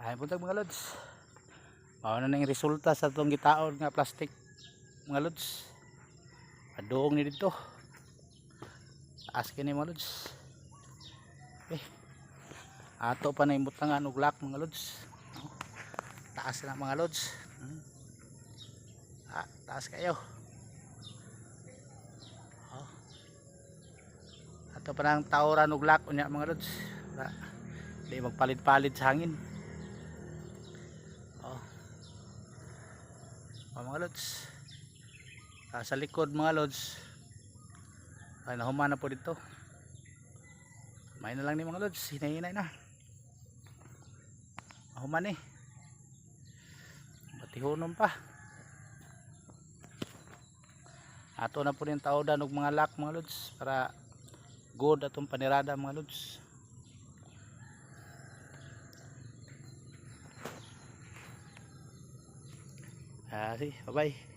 Ay puntag mga lods. Mao na ning resulta sa itong gitaon nga plastic mga lods. Adoong ni dito. Taas kini mga lods. Okay. Ato pa na imutangan og lock mga lods. Taas na mga lods. Taas kayo. Ato pa nang tawran og lock unya mga lods. Di magpalit-palit sa hangin. Mga lods, sa likod mga lods ay nahuman na po dito. May na lang ni mga lods, hinay-hinay na nahuman batihonon pa. Ato na po rin tawdan og mga lock mga lods para good atong panirada mga lods. Bye bye.